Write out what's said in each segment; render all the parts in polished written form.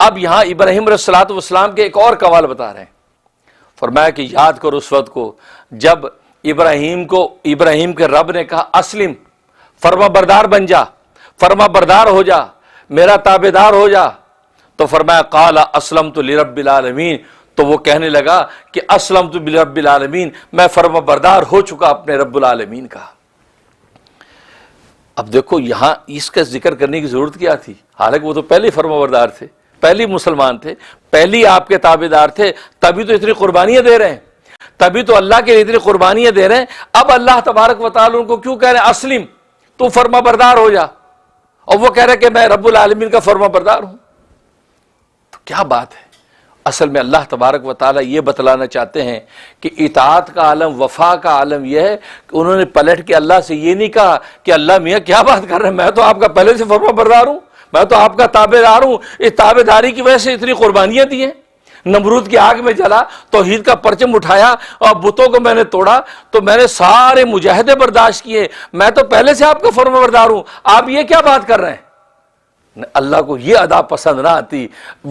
اب یہاں ابراہیم علیہ الصلوۃ والسلام کے ایک اور قوال بتا رہے ہیں، فرمایا کہ یاد کرو اس وقت کو جب ابراہیم کے رب نے کہا اسلم، فرما بردار بن جا، فرما بردار ہو جا، میرا تابعدار ہو جا، تو فرمایا قال اسلمت لرب العالمین، تو وہ کہنے لگا کہ اسلمت لرب العالمین، میں فرما بردار ہو چکا اپنے رب العالمین کا۔ اب دیکھو یہاں اس کا ذکر کرنے کی ضرورت کیا تھی؟ حالانکہ وہ تو پہلے فرما بردار تھے، پہلی مسلمان تھے، پہلی آپ کے تابعدار تھے، تبھی تو اتنی قربانیاں دے رہے ہیں، تبھی تو اللہ کے لیے اتنی قربانیاں دے رہے ہیں۔ اب اللہ تبارک و تعالیٰ ان کو کیوں کہہ رہے ہیں اسلم، تو فرما بردار ہو جا، اور وہ کہہ رہے کہ میں رب العالمین کا فرما بردار ہوں؟ تو کیا بات ہے؟ اصل میں اللہ تبارک و تعالیٰ یہ بتلانا چاہتے ہیں کہ اطاعت کا عالم، وفا کا عالم یہ ہے کہ انہوں نے پلٹ کے اللہ سے یہ نہیں کہا کہ اللہ میاں کیا بات کر رہے ہیں، میں تو آپ کا پہلے سے فرما بردار ہوں، میں تو آپ کا تابعدار ہوں، اس تابعداری کی وجہ سے اتنی قربانیاں دی ہیں، نمرود کی آگ میں جلا، توحید کا پرچم اٹھایا اور بتوں کو میں نے توڑا، تو میں نے سارے مجاہدے برداشت کیے، میں تو پہلے سے آپ کا فرما بردار ہوں، آپ یہ کیا بات کر رہے ہیں؟ اللہ کو یہ ادا پسند نہ آتی،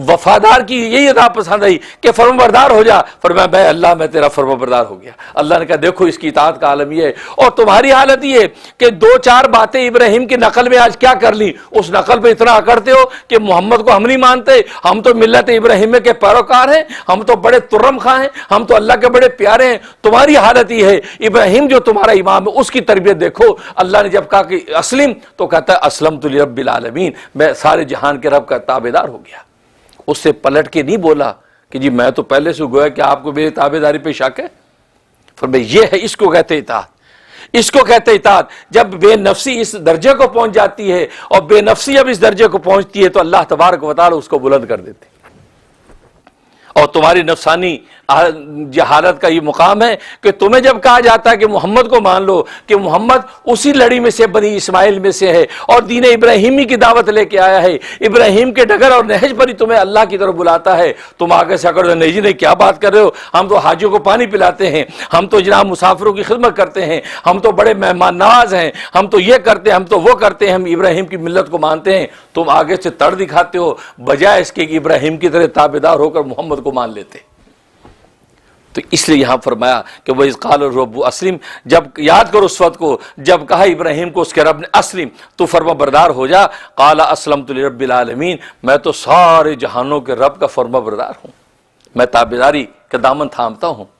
وفادار کی یہی ادا پسند آئی کہ فرما بردار ہو جا، فرمایا میں اللہ میں تیرا فرما بردار ہو گیا۔ اللہ نے کہا دیکھو اس کی اطاعت کا عالم یہ ہے، اور تمہاری حالت یہ ہے کہ دو چار باتیں ابراہیم کی نقل میں آج کیا کر لی، اس نقل پہ اتنا اکڑتے ہو کہ محمد کو ہم نہیں مانتے، ہم تو ملت ابراہیم کے پیروکار ہیں، ہم تو بڑے ترم خواہ ہیں، ہم تو اللہ کے بڑے پیارے ہیں۔ تمہاری حالت یہ ہے، ابراہیم جو تمہارا امام ہے اس کی تربیت دیکھو، اللہ نے جب کہا کہ اسلم تو کہتا ہے اسلمت لرب العالمین، میں سارے جہان کے رب کا تابعدار ہو گیا۔ اس سے پلٹ کے نہیں بولا کہ جی میں تو پہلے سے گویا کہ آپ کو میری تابعداری پہ شک ہے، فرمایا یہ ہے، اس کو کہتے اطاعت، اس کو کہتے اطاعت۔ جب بے نفسی اس درجے کو پہنچ جاتی ہے، اور بے نفسی جب اس درجے کو پہنچتی ہے تو اللہ تبارک و تعالی اس کو بلند کر دیتے۔ اور تمہاری نفسانی جہالت کا یہ مقام ہے کہ تمہیں جب کہا جاتا ہے کہ محمد کو مان لو، کہ محمد اسی لڑی میں سے، بنی اسماعیل میں سے ہے، اور دین ابراہیمی کی دعوت لے کے آیا ہے، ابراہیم کے ڈگر اور نہج پر ہی تمہیں اللہ کی طرف بلاتا ہے، تم آگے سے اکڑ نہیں جی نہیں کیا بات کر رہے ہو، ہم تو حاجیوں کو پانی پلاتے ہیں، ہم تو جناب مسافروں کی خدمت کرتے ہیں، ہم تو بڑے مہمان نواز ہیں، ہم تو یہ کرتے ہیں، ہم تو وہ کرتے ہیں، ہم ابراہیم کی ملت کو مانتے ہیں۔ تم آگے سے تڑ دکھاتے ہو بجائے اس کے کہ ابراہیم کی طرح تابعدار ہو کر محمد کو مان لیتے۔ تو اس لیے یہاں فرمایا کہ وَإِذْ قَالَ الرَّبُّ أَسْلِمْ، جب یاد کرو اس وقت کو جب کہا ابراہیم کو اس کے رب نے اسلم، تو فرما بردار ہو جا، قَالَ أَسْلَمْتُ لِرَبِّ الْعَالَمِينَ، میں تو سارے جہانوں کے رب کا فرما بردار ہوں، میں تابعداری کا دامن تھامتا ہوں۔